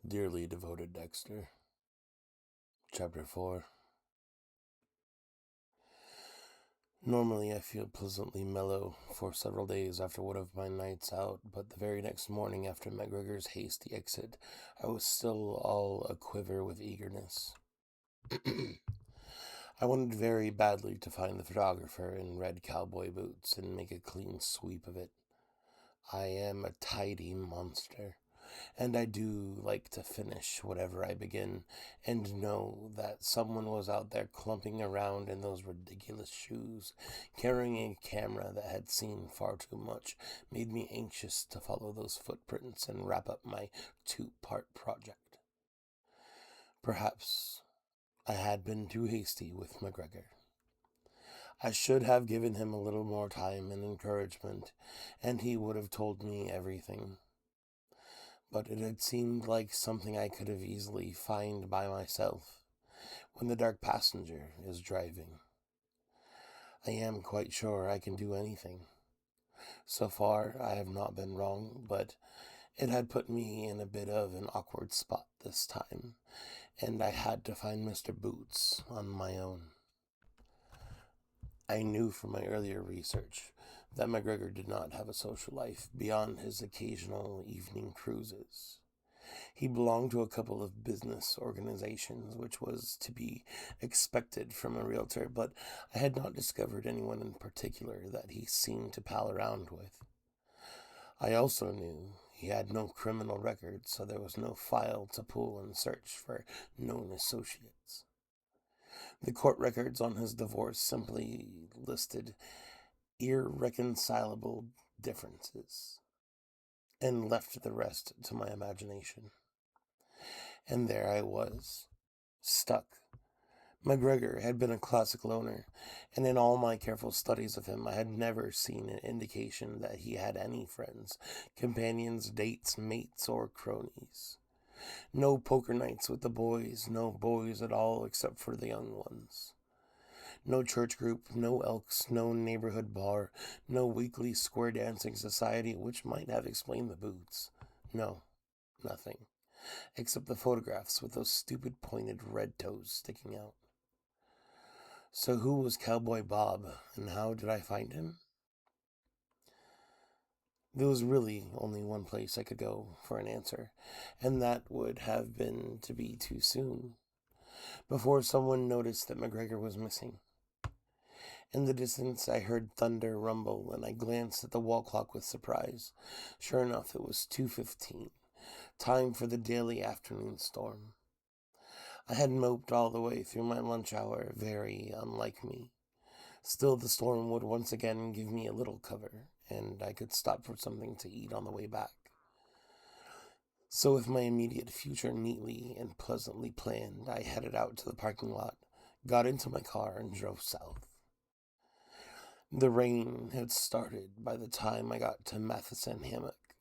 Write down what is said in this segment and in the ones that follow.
Dearly Devoted Dexter, Chapter 4. Normally I feel pleasantly mellow for several days after one of my nights out, but the very next morning after McGregor's hasty exit, I was still all a-quiver with eagerness. I wanted very badly to find the photographer in red cowboy boots and make a clean sweep of it. I am a tidy monster, and I do like to finish whatever I begin, and know that someone was out there clumping around in those ridiculous shoes, carrying a camera that had seen far too much, made me anxious to follow those footprints and wrap up my two-part project. Perhaps I had been too hasty with McGregor. I should have given him a little more time and encouragement, and he would have told me everything. But it had seemed like something I could have easily found by myself when the Dark Passenger is driving. I am quite sure I can do anything. So far, I have not been wrong, but it had put me in a bit of an awkward spot this time, and I had to find Mr. Boots on my own. I knew from my earlier research that McGregor did not have a social life beyond his occasional evening cruises. He belonged to a couple of business organizations, which was to be expected from a realtor, but I had not discovered anyone in particular that he seemed to pal around with. I also knew he had no criminal record, so there was no file to pull and search for known associates. The court records on his divorce simply listed irreconcilable differences and left the rest to my imagination. And there I was, stuck. McGregor had been a classic loner, and in all my careful studies of him, I had never seen an indication that he had any friends, companions, dates, mates, or cronies. No poker nights with the boys, no boys at all except for the young ones. No church group, no elks, no neighborhood bar, no weekly square dancing society, which might have explained the boots. No, nothing, except the photographs with those stupid pointed red toes sticking out. So who was Cowboy Bob, and how did I find him? There was really only one place I could go for an answer, and that would have been to be too soon, before someone noticed that McGregor was missing. In the distance, I heard thunder rumble, and I glanced at the wall clock with surprise. Sure enough, it was 2:15, time for the daily afternoon storm. I had moped all the way through my lunch hour, very unlike me. Still, the storm would once again give me a little cover, and I could stop for something to eat on the way back. So with my immediate future neatly and pleasantly planned, I headed out to the parking lot, got into my car, and drove south. The rain had started by the time I got to Matheson Hammock,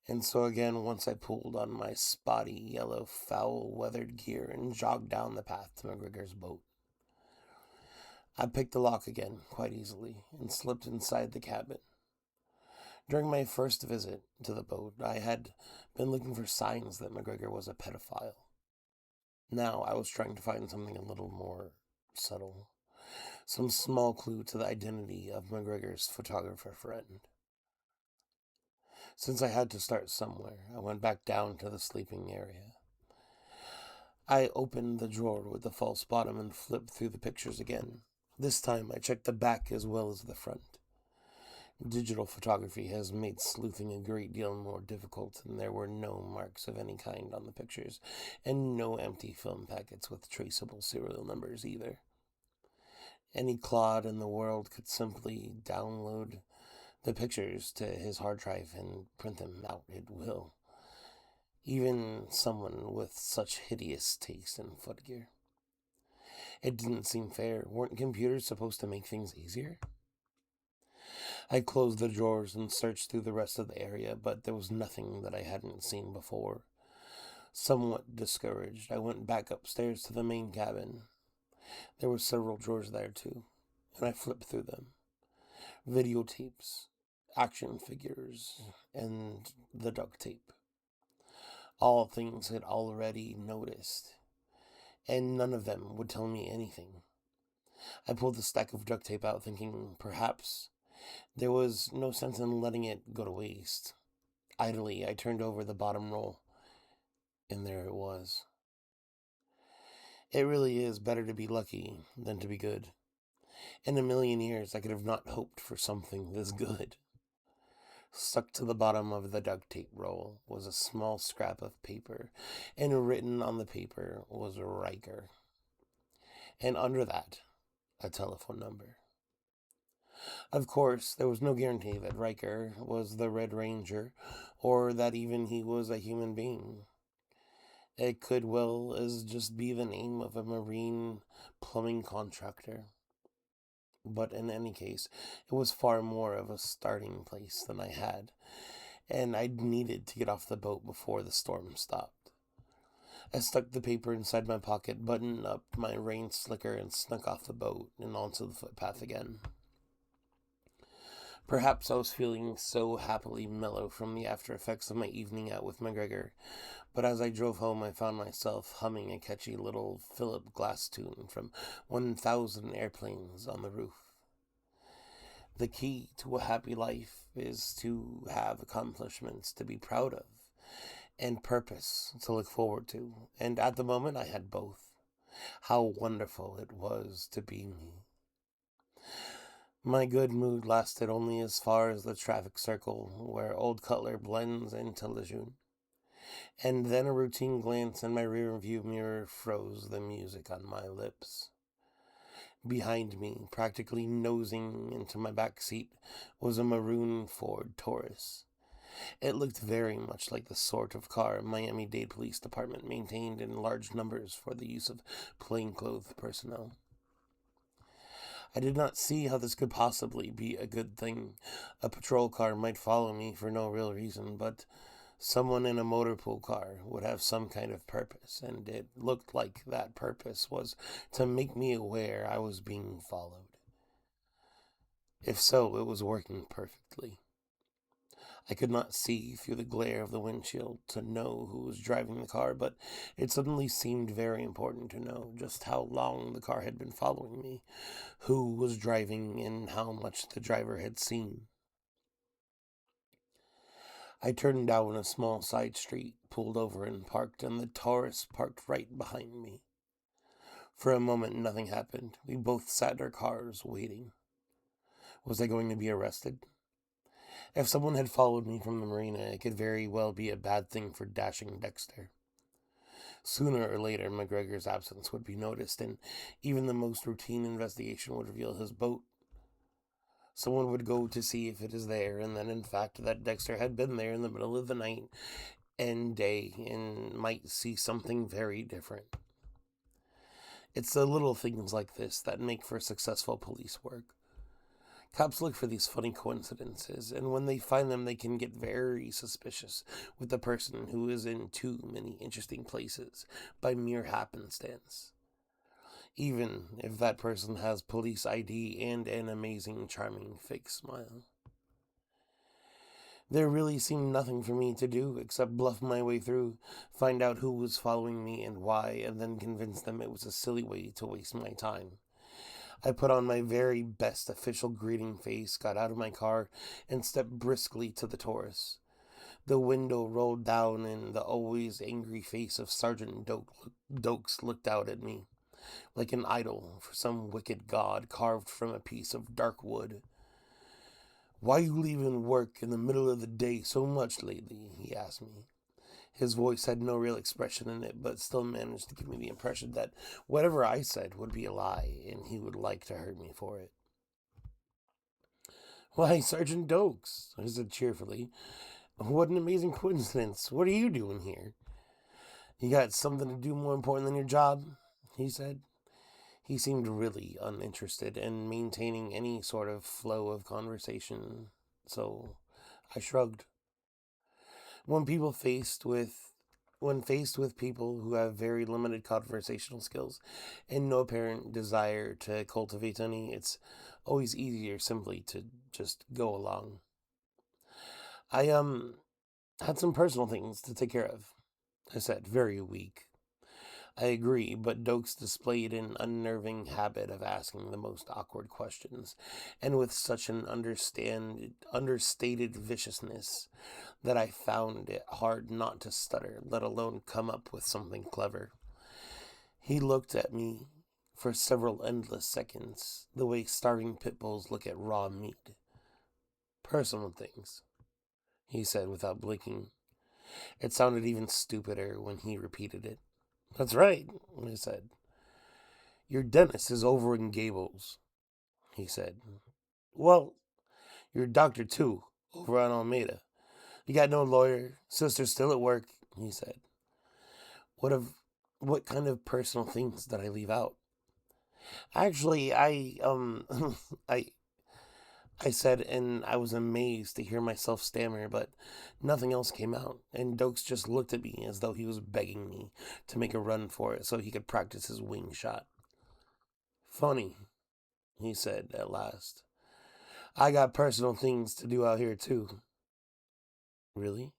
and so again once I pulled on my spotty, yellow, foul-weathered gear and jogged down the path to McGregor's boat. I picked the lock again, quite easily, and slipped inside the cabin. During my first visit to the boat, I had been looking for signs that McGregor was a pedophile. Now I was trying to find something a little more subtle. Some small clue to the identity of McGregor's photographer friend. Since I had to start somewhere, I went back down to the sleeping area. I opened the drawer with the false bottom and flipped through the pictures again. This time I checked the back as well as the front. Digital photography has made sleuthing a great deal more difficult, and there were no marks of any kind on the pictures, and no empty film packets with traceable serial numbers either. Any clod in the world could simply download the pictures to his hard drive and print them out at will. Even someone with such hideous taste in footgear. It didn't seem fair. Weren't computers supposed to make things easier? I closed the drawers and searched through the rest of the area, but there was nothing that I hadn't seen before. Somewhat discouraged, I went back upstairs to the main cabin. There were several drawers there, too, and I flipped through them. Videotapes, action figures, and the duct tape. all things I'd already noticed, and none of them would tell me anything. I pulled the stack of duct tape out, thinking perhaps there was no sense in letting it go to waste. Idly, I turned over the bottom roll, and there it was. It really is better to be lucky than to be good. In a million years, I could have not hoped for something this good. Stuck to the bottom of the duct tape roll was a small scrap of paper, and written on the paper was Riker. And under that, a telephone number. Of course, there was no guarantee that Riker was the Red Ranger, or that even he was a human being. It could well as just be the name of a marine plumbing contractor. But in any case, it was far more of a starting place than I had, and I needed to get off the boat before the storm stopped. I stuck the paper inside my pocket, buttoned up my rain slicker, and snuck off the boat and onto the footpath again. Perhaps I was feeling so happily mellow from the after effects of my evening out with McGregor, but as I drove home I found myself humming a catchy little Philip Glass tune from 1,000 Airplanes on the Roof. The key to a happy life is to have accomplishments to be proud of and purpose to look forward to, and at the moment I had both. How wonderful it was to be me. My good mood lasted only as far as the traffic circle where Old Cutler blends into Lejeune, and then a routine glance in my rear view mirror froze the music on my lips. Behind me, practically nosing into my back seat, was a maroon Ford Taurus. It looked very much like the sort of car Miami-Dade Police Department maintained in large numbers for the use of plainclothes personnel. I did not see how this could possibly be a good thing. A patrol car might follow me for no real reason, but someone in a motor pool car would have some kind of purpose, and it looked like that purpose was to make me aware I was being followed. If so, it was working perfectly. I could not see through the glare of the windshield to know who was driving the car, but it suddenly seemed very important to know just how long the car had been following me, who was driving, and how much the driver had seen. I turned down a small side street, pulled over and parked, and the Taurus parked right behind me. For a moment, nothing happened. We both sat in our cars, waiting. Was I going to be arrested? If someone had followed me from the marina, it could very well be a bad thing for dashing Dexter. Sooner or later, McGregor's absence would be noticed, and even the most routine investigation would reveal his boat. Someone would go to see if it is there, and then in fact that Dexter had been there in the middle of the night and day and might see something very different. It's the little things like this that make for successful police work. Cops look for these funny coincidences, and when they find them, they can get very suspicious with the person who is in too many interesting places by mere happenstance, even if that person has police ID and an amazing, charming fake smile. There really seemed nothing for me to do except bluff my way through, find out who was following me and why, and then convince them it was a silly way to waste my time. I put on my very best official greeting face, got out of my car, and stepped briskly to the Taurus. The window rolled down, and the always angry face of Sergeant Dokes looked out at me, like an idol for some wicked god carved from a piece of dark wood. "Why you leaving work in the middle of the day so much lately?" he asked me. His voice had no real expression in it, but still managed to give me the impression that whatever I said would be a lie, and he would like to hurt me for it. "Why, Sergeant Dokes," I said cheerfully. "What an amazing coincidence. What are you doing here?" "You got something to do more important than your job?" he said. He seemed really uninterested in maintaining any sort of flow of conversation, so I shrugged. When people faced with when faced with people who have very limited conversational skills and no apparent desire to cultivate any, it's always easier simply to just go along. I had some personal things to take care of. I said, very weak. I agree, but Dokes displayed an unnerving habit of asking the most awkward questions, and with such an understated viciousness that I found it hard not to stutter, let alone come up with something clever. He looked at me for several endless seconds, the way starving pit bulls look at raw meat. Personal things, he said without blinking. It sounded even stupider when he repeated it. That's right, I said. Your dentist is over in Gables, he said. Well, your doctor too, over on Almeida. You got no lawyer, sister's still at work, he said. What of what kind of personal things did I leave out? Actually, I I said, and I was amazed to hear myself stammer, but nothing else came out, and Dokes just looked at me as though he was begging me to make a run for it so he could practice his wing shot. Funny, he said at last. I got personal things to do out here, too. Really?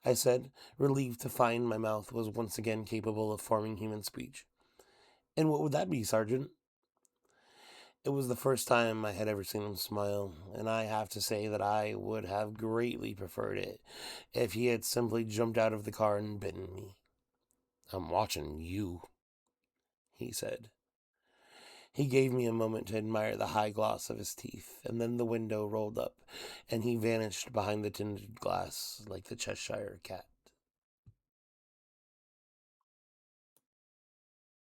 I said, relieved to find my mouth was once again capable of forming human speech. And what would that be, Sergeant? It was the first time I had ever seen him smile, and I have to say that I would have greatly preferred it if he had simply jumped out of the car and bitten me. I'm watching you, he said. He gave me a moment to admire the high gloss of his teeth, and then the window rolled up, and he vanished behind the tinted glass like the Cheshire Cat.